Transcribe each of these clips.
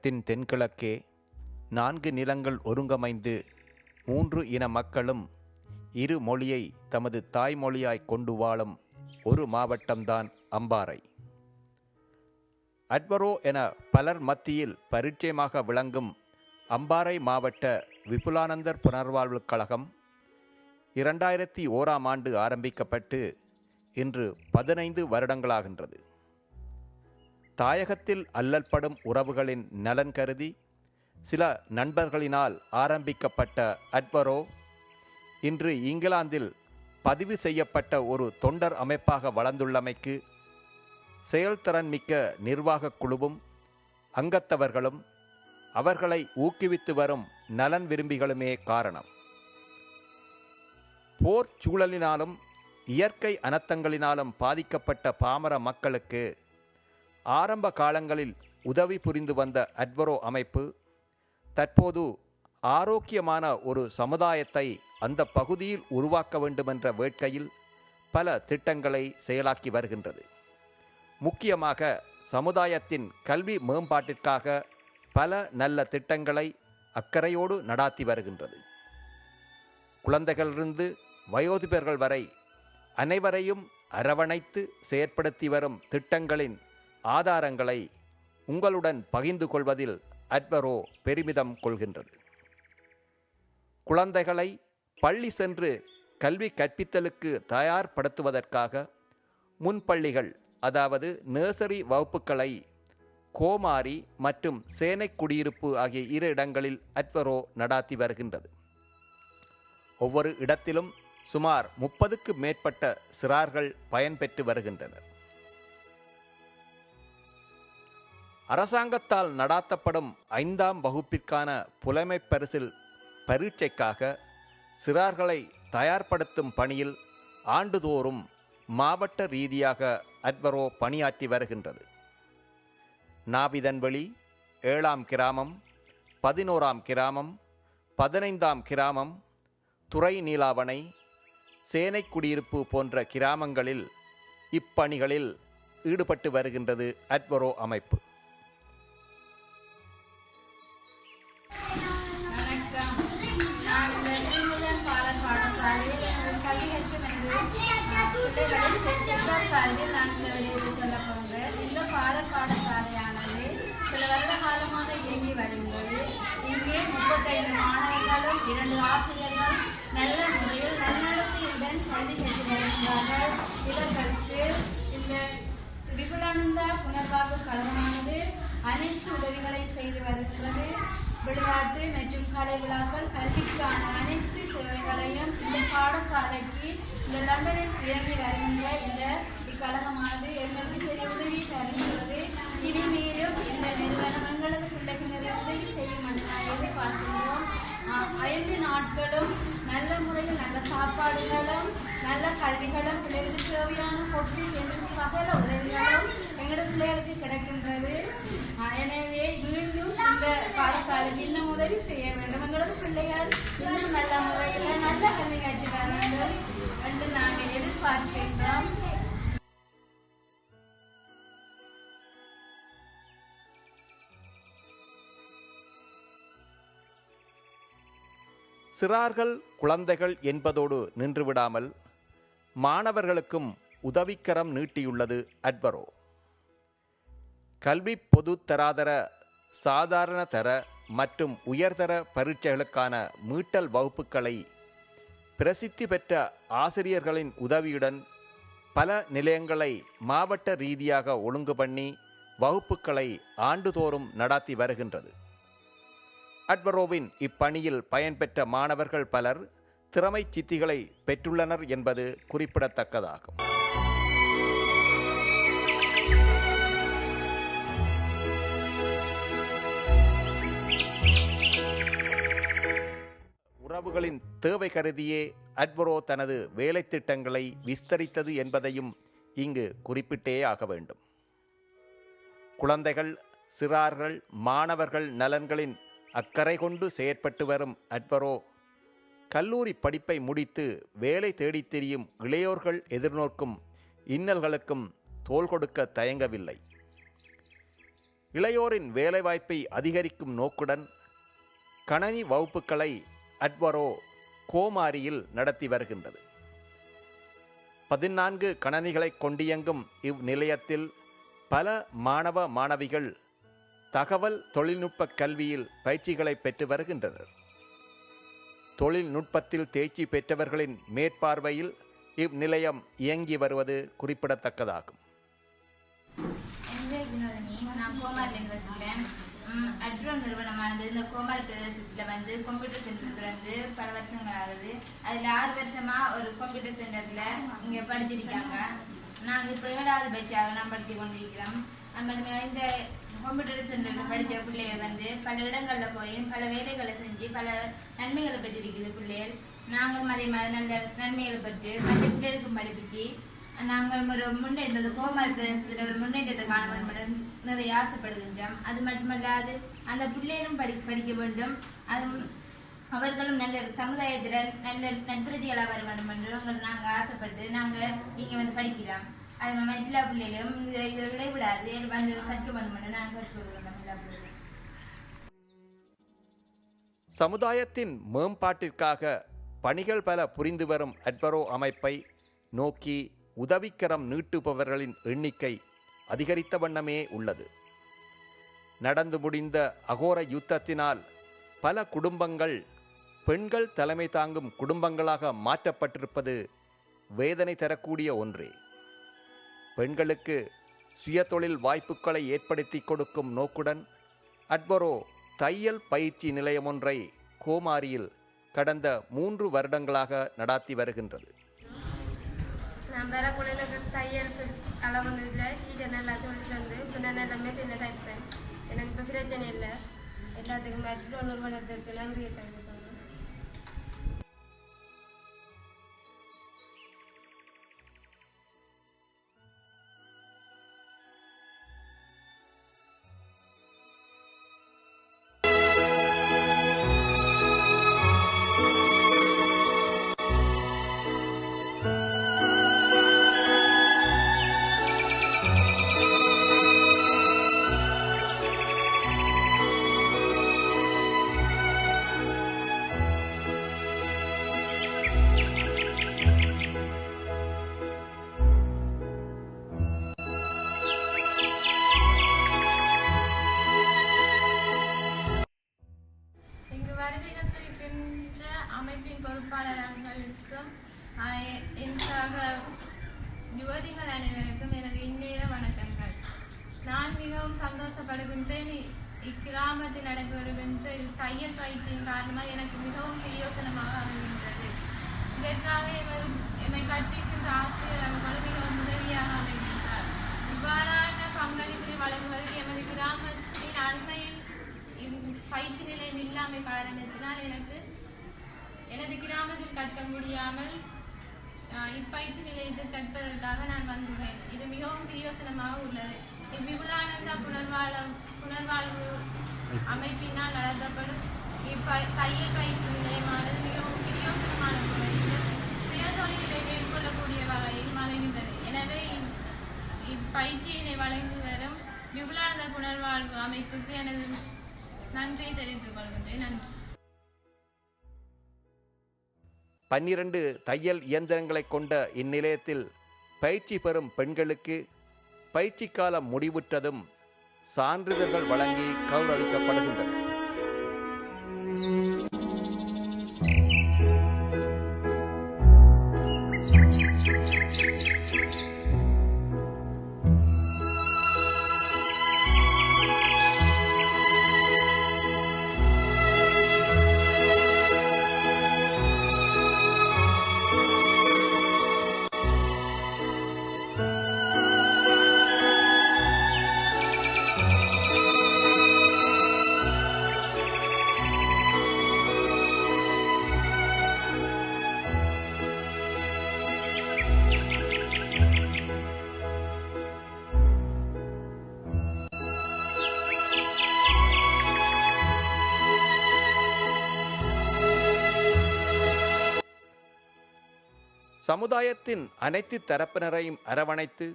தாயகத்தின் தென்கிழக்கே 4 நிலங்கள் ஒருங்கமைந்து 3 இன மக்களும் இரு மொழியை தமது தாய்மொழியாய் கொண்டு வாழும் ஒரு மாவட்டம்தான் அம்பாறை. அட்வரோ என பலர் மத்தியில் பரிச்சயமாக விளங்கும் அம்பாறை மாவட்ட விபுலானந்தர் புனர்வாழ்வு கழகம் 2001ஆம் ஆண்டு ஆரம்பிக்கப்பட்டு இன்று 15 வருடங்களாகின்றது. தாயகத்தில் அல்லல்படும் உறவுகளின் நலன் கருதி சில நண்பர்களினால் ஆரம்பிக்கப்பட்ட அட்வரோ இன்று இங்கிலாந்தில் பதிவு செய்யப்பட்ட ஒரு தொண்டர் அமைப்பாக வளர்ந்துள்ளமைக்கு செயல்திறன் மிக்க நிர்வாகக் குழுவும் அங்கத்தவர்களும் அவர்களை ஊக்குவித்து வரும் நலன் விரும்பிகளுமே காரணம். போர் சூழலினாலும் இயற்கை அனர்த்தங்களினாலும் பாதிக்கப்பட்ட பாமர மக்களுக்கு ஆரம்ப காலங்களில் உதவி புரிந்து வந்த அட்வரோ அமைப்பு தற்போது ஆரோக்கியமான ஒரு சமுதாயத்தை அந்த பகுதியில் உருவாக்க வேண்டுமென்ற வேட்கையில் பல திட்டங்களை செயலாக்கி வருகின்றது. முக்கியமாக சமுதாயத்தின் கல்வி மேம்பாட்டிற்காக பல நல்ல திட்டங்களை அக்கறையோடு நடாத்தி வருகின்றது. குழந்தைகளிலிருந்து வயோதிபர்கள் வரை அனைவரையும் அரவணைத்து செயற்படுத்தி வரும் திட்டங்களின் ஆதாரங்களை உங்களுடன் பகிர்ந்து கொள்வதில் அட்வரோ பெருமிதம் கொள்கின்றது. குழந்தைகளை பள்ளி சென்று கல்வி கற்பித்தலுக்கு தயார்படுத்துவதற்காக முன்பள்ளிகள் அதாவது நர்சரி வகுப்புகளை கோமாரி மற்றும் சேனை குடியிருப்பு ஆகிய 2 இடங்களில் அட்வரோ நடாத்தி வருகின்றது. ஒவ்வொரு இடத்திலும் சுமார் 30க்கு மேற்பட்ட சிறார்கள் பயன்பெற்று வருகின்றனர். அரசாங்கத்தால் நடாத்தப்படும் 5ஆம் வகுப்பிற்கான புலமைப் பரிசில் பரீட்சைக்காக சிறார்களை தயார்படுத்தும் பணியில் ஆண்டுதோறும் மாவட்ட ரீதியாக அட்வரோ பணியாற்றி வருகின்றது. நாவிதன்வெளி, 7ஆம் கிராமம், 11ஆம் கிராமம், 15ஆம் கிராமம், துறை நீலாவணை, சேனை குடியிருப்பு போன்ற கிராமங்களில் இப்பணிகளில் ஈடுபட்டு வருகின்றது அட்வரோ அமைப்பு. சார்பில் நான் இந்த விடயத்தை சொல்ல போகிறேன். இந்த பாடசாலையானது சில வருட காலமாக இயங்கி வருகிறது. இங்கே 35 மாணவர்களும் 2 ஆசிரியர்கள் நல்ல முறையில் நன்னடத்தையுடன் கல்வி கற்று வருகிறார்கள். இவர்களுக்கு இந்த விபுலானந்தா புனர்வாழ்வு கழகமானது அனைத்து உதவிகளையும் செய்து வருகிறது. விளையாட்டு மற்றும் கலை விழாக்கள், கல்விக்கான அனைத்து தேவைகளையும் இந்த பாடசாலைக்கு இந்த லண்டனில் இயங்கி வருகின்ற இந்த இக்கழகமானது எங்களுக்கு பெரிய உதவி தருகிறது. இனிமேலும் இந்த நிறுவனம் எங்களது பிள்ளைக்கு நிறைய உதவி செய்யும் என்று நாங்கள் எதிர்பார்க்கின்றோம். 5 நாட்களும் நல்ல முறையில் நல்ல சாப்பாடுகளும் நல்ல கல்விகளும் பிள்ளைகளுக்கு தேவையான கொப்பி பென்சில் சகல உதவிகளும் எங்களோட பிள்ளைகளுக்கு கிடைக்கின்றது. எனவே மீண்டும் இந்த பாடசாலைக்கு இன்னும் உதவி செய்ய வேண்டும். எங்களது பிள்ளைகள் இன்னும் நல்ல முறையில் நல்ல கல்வி கற்று வர வேண்டும் என்று நாங்கள் எதிர்பார்க்கின்றோம். சிறார்கள் குழந்தைகள் என்பதோடு நின்றுவிடாமல் மாணவர்களுக்கும் உதவிக்கரம் நீட்டியுள்ளது அட்வரோ. கல்வி பொது தராதர, சாதாரண தர மற்றும் உயர்தர பரீட்சைகளுக்கான மீட்டல் வகுப்புகளை பிரசித்தி பெற்ற ஆசிரியர்களின் உதவியுடன் பல நிலையங்களை மாவட்ட ரீதியாக ஒழுங்கு பண்ணி வகுப்புகளை ஆண்டுதோறும் நடாத்தி வருகின்றது. அட்வரோவின் இப்பணியில் பயன்பெற்ற மாணவர்கள் பலர் திறமை சித்திகளை பெற்றுள்ளனர் என்பது குறிப்பிடத்தக்கதாகும். உறவுகளின் தேவை கருதியே அட்வரோ தனது வேலை திட்டங்களை விஸ்தரித்தது என்பதையும் இங்கு குறிப்பிட்டே ஆக வேண்டும். குழந்தைகள், சிறார்கள், மாணவர்கள் நலன்களின் அக்கறை கொண்டு செயற்பட்டு வரும் அட்வரோ கல்லூரி படிப்பை முடித்து வேலை தேடித் திரியும் இளையோர்கள் எதிர்நோக்கும் இன்னல்களுக்கும் தோள் கொடுக்க தயங்கவில்லை. இளையோரின் வேலைவாய்ப்பை அதிகரிக்கும் நோக்குடன் கணனி வகுப்புகளை அட்வரோ கோமாரியில் நடத்தி வருகின்றது. 14 கணனிகளை கொண்டியங்கும் இவ்நிலையத்தில் பல மாணவ மாணவிகள் தகவல் தொழில்நுட்ப கல்வியில் பயிற்சிகளை பெற்று வருகின்றனர். தொழில்நுட்பத்தில் தேர்ச்சி பெற்றவர்களின் மேற்பார்வையில் இவ்நிலையம் இயங்கி வருவது குறிப்பிடத்தக்கதாகும். நான் கோமாரில் வசிக்கிறேன். அட்ரோ நிறுவனமானது இந்த கோமாரி பிரதேசத்தில் வந்து கம்ப்யூட்டர் சென்டர் திறந்து பல வருஷங்கள் ஆகுது. அதில் 6 வருஷமா ஒரு கம்ப்யூட்டர் சென்டர்ல இங்கே படிச்சிருக்காங்க. நாங்கள் இப்போ 7வது பேட்சாக நான் படித்து கொண்டிருக்கிறோம். நம்ம இந்த கம்ப்யூட்டர் சென்டரில் படித்த பிள்ளைகள் வந்து பல இடங்களில் போய் பல வேலைகளை செஞ்சு பல நன்மைகளை பெற்றிருக்குது பிள்ளைகள். நாங்களும் அதே மாதிரி நல்ல நன்மைகளை பெற்று மற்ற பிள்ளைகளுக்கும் படிப்பிச்சு நாங்கள் ஒரு முன்னேற்றது கோமாரி பிரதேசத்தில் ஒரு முன்னேற்றத்தை காண வேண்டும் நிறைய ஆசைப்படுகின்றோம். அது மட்டுமல்லாது அந்த பிள்ளைகளும் படிக்க வேண்டும். அது அவர்களும் நல்ல சமுதாயத்தில் நல்ல நட்பிரதிகளாக வர வேண்டும் என்று நாங்கள் ஆசைப்பட்டு நாங்கள் இங்கே வந்து படிக்கிறோம். அது நம்ம எல்லா பிள்ளைகளும் இதை விடைவிடாது வந்து கற்க வேண்டும் என்று நான் கற்றுக்கொள்கிறோம். எல்லா பிள்ளைகளும் சமுதாயத்தின் மேம்பாட்டிற்காக பணிகள் பல புரிந்து வரும் அட்வரோ அமைப்பை நோக்கி உதவிக்கரம் நீட்டுபவர்களின் எண்ணிக்கை அதிகரித்த வண்ணமே உள்ளது. நடந்து முடிந்த அகோர யுத்தத்தினால் பல குடும்பங்கள் பெண்கள் தலைமை தாங்கும் குடும்பங்களாக மாற்றப்பட்டிருப்பது வேதனை தரக்கூடிய ஒன்றே. பெண்களுக்கு சுயதொழில் வாய்ப்புகளை ஏற்படுத்தி கொடுக்கும் நோக்குடன் அட்வரோ தையல் பயிற்சி நிலையம் ஒன்றை கோமாரியில் கடந்த 3 வருடங்களாக நடாத்தி வருகின்றது. நான் வரக்குள்ள எனக்கு தையல் அளவு இல்லை, டீச்சர் நல்லா சொல்லி தந்து இப்போ நான் எல்லாமே தையல் தைப்பேன். எனக்கு இப்போ பிரச்சனை இல்லை. எல்லாத்துக்கும் மற்ற நிறுவனத்திற்கு நன்றியை தெரிவிக்கணும். அமைப்பின் பொறுப்பாளர்களுக்கும் யுவதிகள் அனைவருக்கும் எனது இந்நேர வணக்கங்கள். நான் மிகவும் சந்தோஷப்படுகின்றேன். இக்கிராமத்தில் நடைபெறுகின்ற தையல் பயிற்சியின் காரணமாக எனக்கு மிகவும் பிரயோசனமாக அமைகின்றது. இதற்காக எம்மை கற்பிக்கின்ற ஆசிரியர்களும் மிகவும் உதவியாக அமைகின்றார். இவ்வாறான பங்களிப்பை வழங்குவது எமது கிராமத்தின் அண்மையில் பயிற்சி நிலையம் இல்லாமை காரணத்தினால் எனது கிராமத்தில் கற்க முடியாமல் இப்பயிற்சி நிலையத்தில் கற்பதற்காக நான் வந்துள்ளேன். இது மிகவும் பிரயோசனமாக உள்ளது. இவ்விபுலானந்தா புனர்வாழ்வு அமைப்பினால் நடத்தப்படும் தையல் பயிற்சி நிலையமானது மிகவும் பிரயோசனமான முறையில் சுயதொழிலை மேற்கொள்ளக்கூடிய வகையில் அமைகின்றது. எனவே இப்பயிற்சியினை வழங்கி வரும் விபுலானந்த புனர்வாழ்வு அமைப்புக்கு எனது நன்றியை தெரிவித்துக் கொள்கின்றேன். நன்றி. 12 தையல் இயந்திரங்களை கொண்ட இந்நிலையத்தில் பயிற்சி பெறும் பெண்களுக்கு பயிற்சி காலம் முடிவுற்றதும் சான்றிதழ்கள் வழங்கி கௌரவிக்கப்படுகின்றன. சமுதாயத்தின் அனைத்து தரப்பினரையும் அரவணைத்து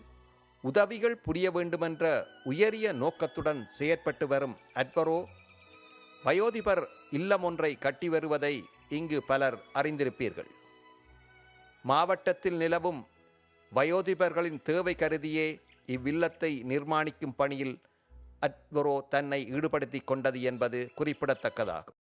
உதவிகள் புரிய வேண்டுமென்ற உயரிய நோக்கத்துடன் செயற்பட்டு வரும் அட்வரோ வயோதிபர் இல்லம் ஒன்றை கட்டி வருவதை இங்கு பலர் அறிந்திருப்பீர்கள். மாவட்டத்தில் நிலவும் வயோதிபர்களின் தேவை கருதியே இவ்வில்லத்தை நிர்மாணிக்கும் பணியில் அட்வரோ தன்னை ஈடுபடுத்தி கொண்டது என்பது குறிப்பிடத்தக்கதாகும்.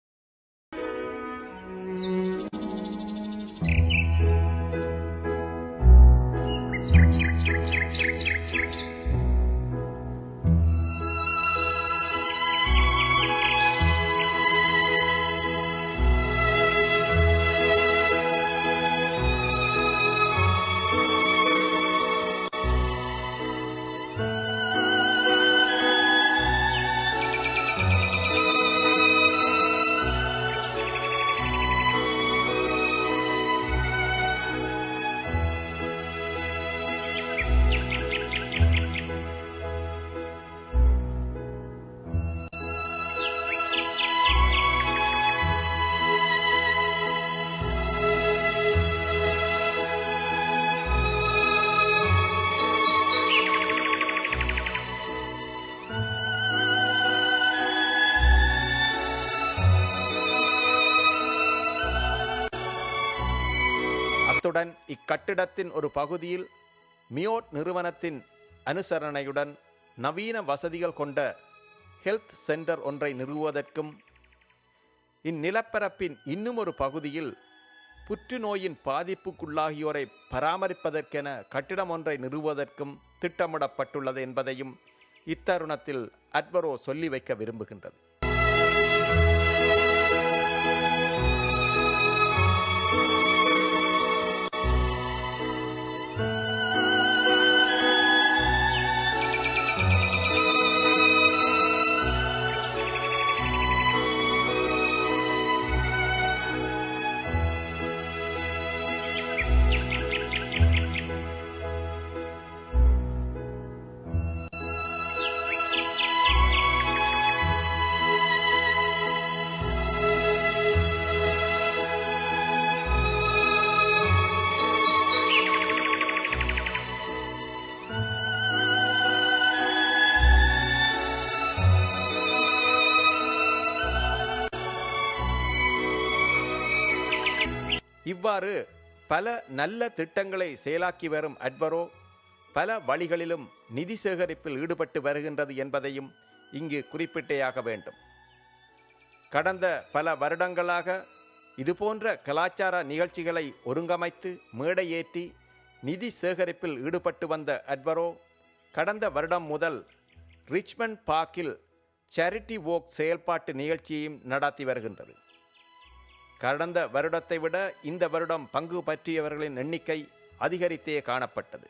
அத்துடன் இக்கட்டிடத்தின் ஒரு பகுதியில் மியோட் நிறுவனத்தின் அனுசரணையுடன் நவீன வசதிகள் கொண்ட ஹெல்த் சென்டர் ஒன்றை நிறுவுவதற்கும், இந்நிலப்பரப்பின் இன்னும் ஒரு பகுதியில் புற்றுநோயின் பாதிப்புக்குள்ளாகியோரை பராமரிப்பதற்கென கட்டிடம் ஒன்றை நிறுவுவதற்கும் திட்டமிடப்பட்டுள்ளது என்பதையும் இத்தருணத்தில் அட்வரோ சொல்லி வைக்க விரும்புகின்றது. இவ்வாறு பல நல்ல திட்டங்களை செயலாக்கி வரும் அட்வரோ பல வழிகளிலும் நிதி சேகரிப்பில் ஈடுபட்டு வருகின்றது என்பதையும் இங்கு குறிப்பிட்டேயாக வேண்டும். கடந்த பல வருடங்களாக இதுபோன்ற கலாச்சார நிகழ்ச்சிகளை ஒருங்கமைத்து மேடையேற்றி நிதி சேகரிப்பில் ஈடுபட்டு வந்த அட்வரோ கடந்த வருடம் முதல் ரிச்மண்ட் பார்க்கில் சேரிட்டி வோக் செயல்பாட்டு நிகழ்ச்சியையும் நடாத்தி வருகின்றது. கடந்த வருடத்தை விட இந்த வருடம் பங்கு பற்றியவர்களின் எண்ணிக்கை அதிகரித்தே காணப்பட்டது.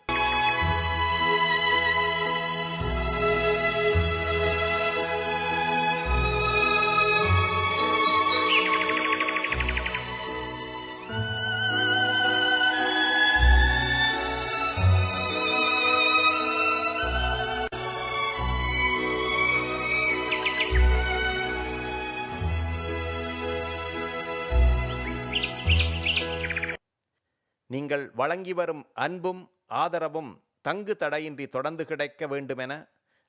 நீங்கள் வழங்கி வரும் அன்பும் ஆதரவும் தங்கு தடையின்றி தொடர்ந்து கிடைக்க வேண்டுமென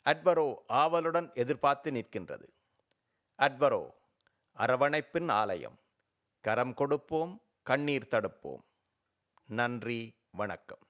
அட்வரோ ஆவலுடன் எதிர்பார்த்து நிற்கின்றது. அட்வரோ, அரவணைப்பின் ஆலயம். கரம் கொடுப்போம், கண்ணீர் தடுப்போம். நன்றி, வணக்கம்.